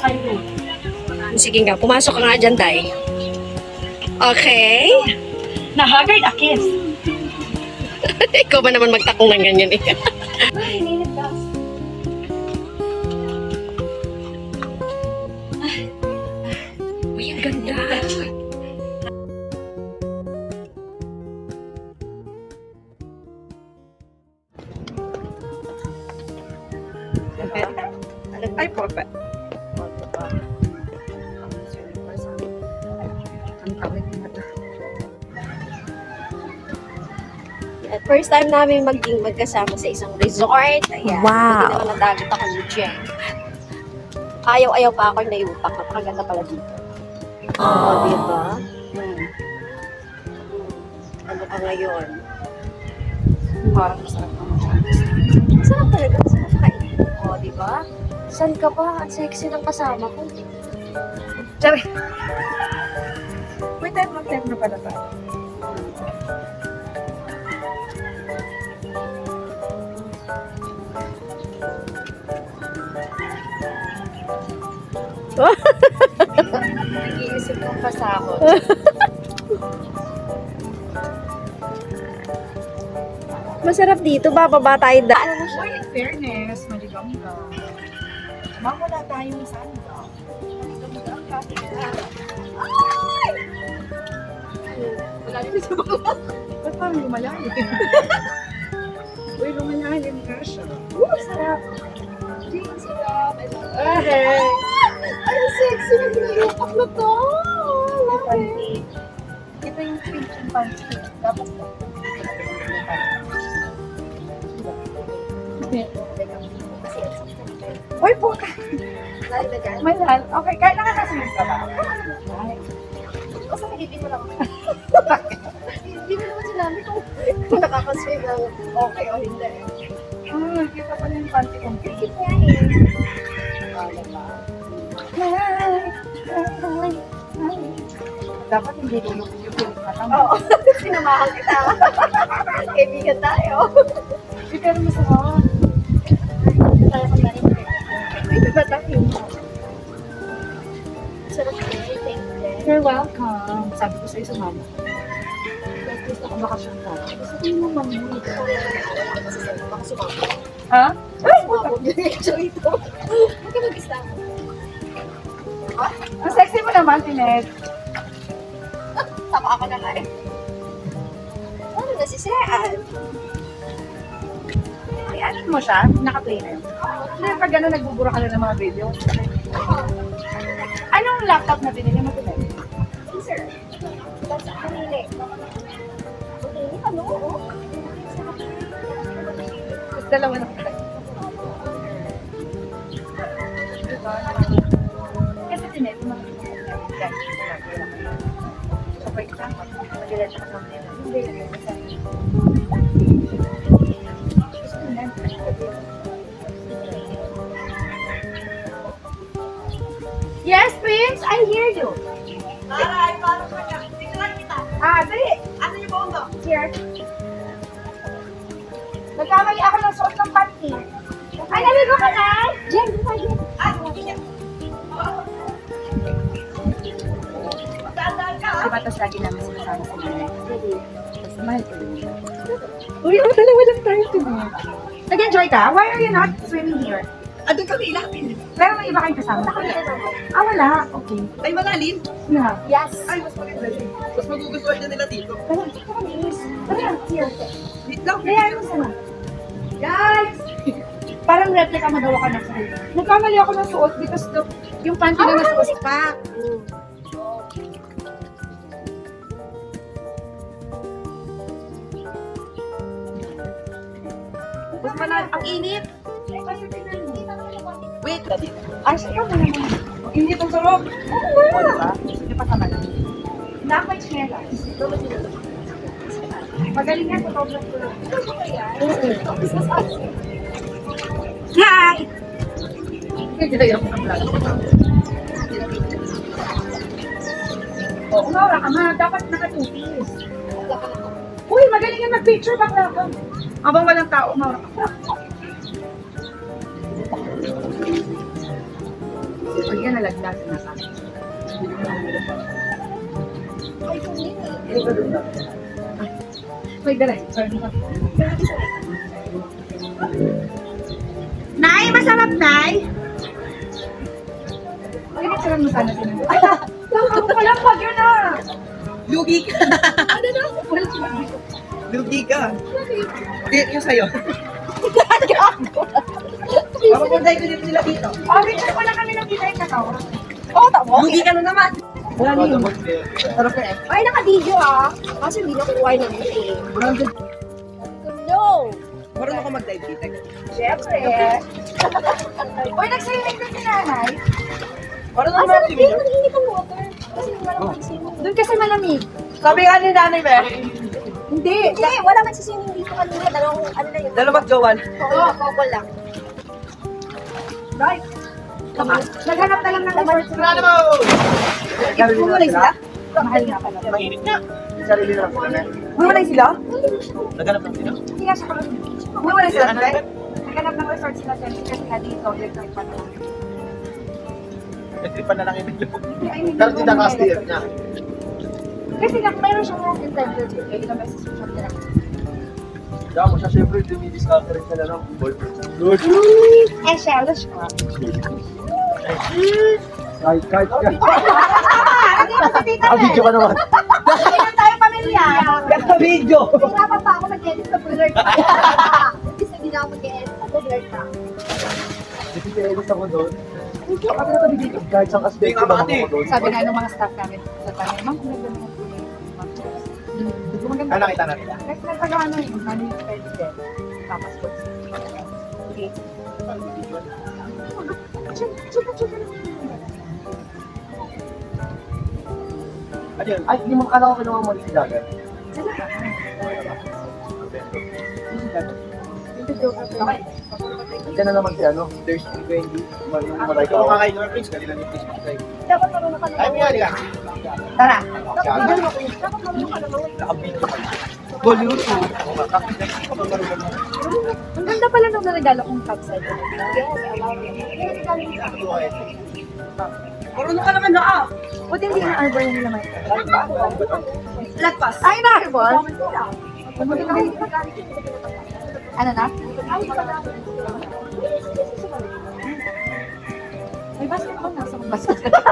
kayo. Sige nga, pumasok ka nga dyan, Day. Okay? Na-haggard a kiss. Ikaw ba naman magtakong ng ganyan eh? Ay, ninit ka. Uy, ang ganda. Ay, porta. At first time namin magkasama sa isang resort. Ayan. Wow. Hindi naman nadagat ako ni Jen. Ayaw-ayaw pa ako naiutak. Napakaganda pala dito. Oo, diba? Ano ka ngayon? Parang masarap naman siya. Sarap talaga. Sarap kain. Oo, diba? Saan ka ba? Ang sexy ng kasama ko. Sabi. May time na pala ba? Nag-iisip ng pasahod. Masarap dito. Bababa tayo Alam mo siya, in fairness, maligam-gam. Mamula tayo sa ano. Wala rin sa mga. Ba't parang lumayanin? Uy, lumayanin ka siya. Sarap. Sarap. Okay. Ang sexy na ginagapak na to. Love it. Ito yung pink chimpanzee. Dapat ba? Uy, puka! May lal. Okay, kahit nakakasunod ka ba? Basta hindi mo lang. Hindi mo naman sinabi kung nakakaswim lang okay o hindi. Kita pa yung panty kong pink. Dapat hindi lulubog yung pink matama. Oo. Sinamahan kita. Kaibigan tayo. Pero masama. Tayo kang galing. Ito ba tayo? Sarap din. Thank you. You're welcome. Sabi ko sa'yo sumama. Gusto ko bakasyon ka. Gusto ko naman mo. Baka sumama. Ha? Sumama. Actually ito. Huwag ka mag-isama. Ang sexy mo naman, Tinet. Tama ako na nga eh. Ano na si Sean? Ay, ano mo siya? Naka-play na yun. Hindi, pag gano'n nagbubura ka na ng mga video. Anong laptop na binili mo, Tinet? Sir. Basta kanili. Okay, ano? Tapos dalawa na kita. Kasi Tinet, so, for example, mag-ilan siya sa mga hindi na sa Yes, Prince, I hear you. Ay, parang kanya. Dito lang kita. Dali. Ano yung buong to? Here. Nagkamali ako ng suot ng panty. Ay, naligo ka na? Jen, Jen. Ay, bumigyan. Magdaan ka. Diba, tapos lagi namin sinasama sa mga. Tapos mahal ko rin siya. Uy, dalawa lang tayo tuloy. Nag-enjoy ka? Why are you not swimming here? Andun kami ilapin. Pero may iba kayong kasama. Wala. Okay. Ay, malalim. Yeah. Yes. Ay, mas maganda din. Mas magugustuhan na nila dito. Tara, here. Wait lang. Kaya ano sana? Guys! Parang replica magawa ka na sa akin. Nagkamali ako ng suot because yung panty na nasuot pa. Mas malalim. Ang init. Wait. Ay, sa'yo mo naman. Init ang sarap. Oo nga. Sige pa naman. Dapat chinelas. Magaling yan, photograph ko lang. Hi! Kaya ako ng vlog. Oo, umawala ka ma. Dapat naka-2-piece. Uy, magaling yan mag-picture. Bakla ka. Habang walang tao, umawala ka. Pag yan nalaglag na sa may director na. Nay, masarap, Nay! Pinicturean mo sana sila. Walang pag yun na! Lugi ka. Ano na? Lugi ka. Hindi, yung sa'yo. Gago! Papapuntahin ko dito sila dito. Picture pa lang kami ng kita yung kakao. Oo, tamo. Lugi ka na naman. Wala na yun. Sarap eh. Ay, naka-video ah. Kasi hindi na kukuha na nito eh. No! Marunong ako mag-dive dito. Siyempre. Uy, nag-swimming din si nanay. Marunong Ay, ako sarap din. mag-dive. Nag-init ang water. Kasi wala man swimming. Doon kasi malamig. Sabi nga ni nanay, be. Hindi. Hindi, wala man si swimming dito kanina. Dalawang, ano na yun. Dalawang jowan. Oo, couple lang. Right. Naghanap na lang ng resort sila. Bumulay sila? Mahal nga pala. Mainit nga. Sarili na lang sila, be. Bumulay sila? Naganap lang sila. Hindi nga siya kapag... Bumulay sila, Tre? Naghanap ng resort sila, Tre. Kasi nga dito, electric pa naman. Nagtripan na lang yung video. Pero di nakastay niya. Kasi nga, mayroon siyang walk-in center dito. Ilang beses mo siya tinanong. Kaya mo siya siyempre dumidiscover rin sila ng boyfriend. Good. Eh, shallows ko. Kahit ka. Hindi mo sa tita, Ah, video ka naman. Hindi na tayo pamilya. Video! Hirapan pa ako mag-edit sa blurred ka. Kasi hindi na ako mag-edit sa blurred ka. Kasi tinigos ako doon. Kami na kami dito. Kahit saan aspect ko naman ako doon. Sabi nga ng mga staff namin sa tayo, ma'am, kung nagdala Ah, nakita na nila. Kasi nagpagawa yung money spent din. Tapos po. Okay. Ano yun? Ay, hindi mo akala ko kinuha mo ulit si Dagger. Hindi ka na naman si ano, there's 20. Mamatay ka. Kung kakain naman, please, kanila ni please. Dapat marunong ka Ay, naman. mga nila. Tara. Dapat marunong ka naman. Nakabito pa. Bollywood po. Ang ganda pala nung regalo kong cup set. Yes, I love it. Marunong ka naman na ah. Buti hindi na arbor yung naman. Lagpas. Ay, na arbor? Ano na? May basketball na sa basketball.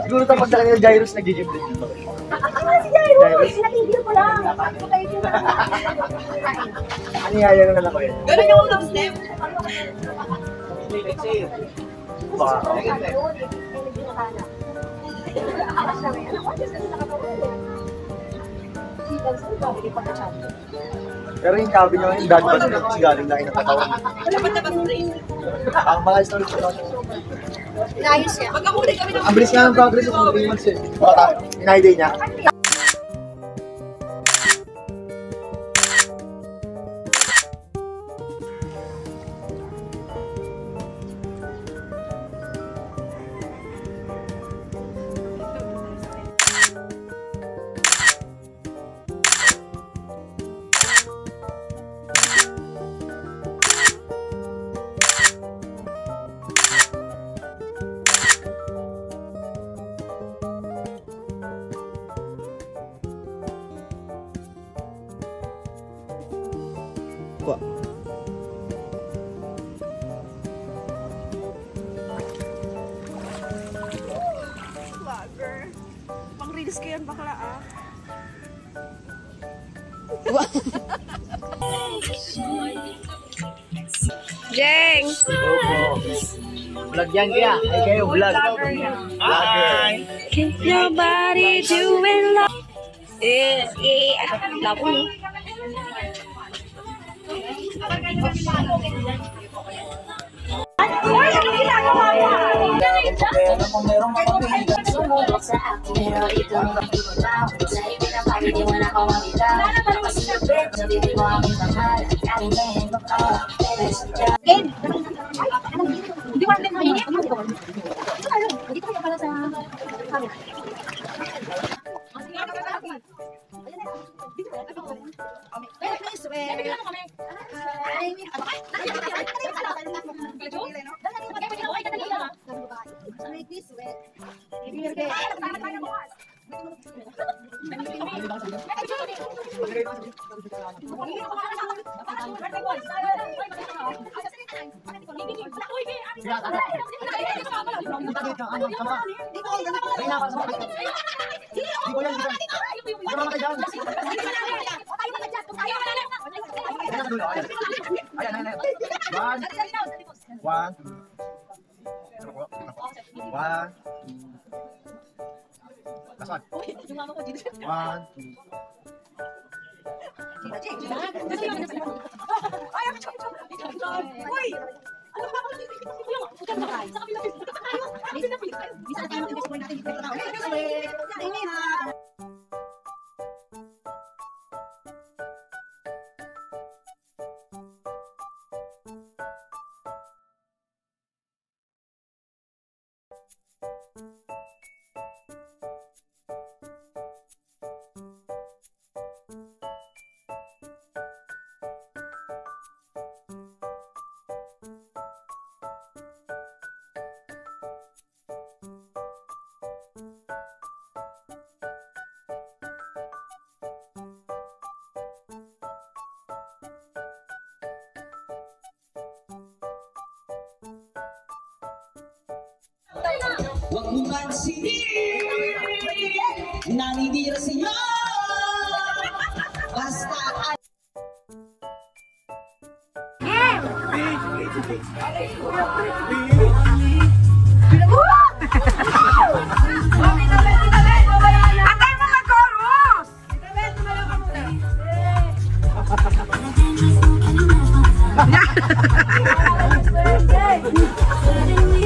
Siguro tapos na kanila Jairus nag-gym din dito. Si Jairus, natigil ko lang. Paano kayo yun? Ano yaya na lang ko yun? Ganun yung unang step. Baka ako. Pero yung sabi niyo yung dad bus na galing na kinakatawan. Ang mga stories ko. Inayos niya. Magkakulay kami ng Ang bilis nga ng progress ng 3 months eh. Baka, in-holiday niya. Vlogger. Pang-reels ko yan, bakla ah. Jeng! Vlog yan kaya. Ay kayo, vlog. Hi! Can't nobody do it like... Labo no? Pero ito ang pagkikulaw Sa'yo pinapagod di mo na ako mamitaw Napasipit, sabihin mo aking mahal Kalimeng mo ko, pero sadya Hindi mo rin mainit. Dito kayo pala sa camera. Ay, Make this wet. One. Last one. One. Huwag mo pansinin, naninira sa'yo. Basta Antay mo mag-chorus! Letting me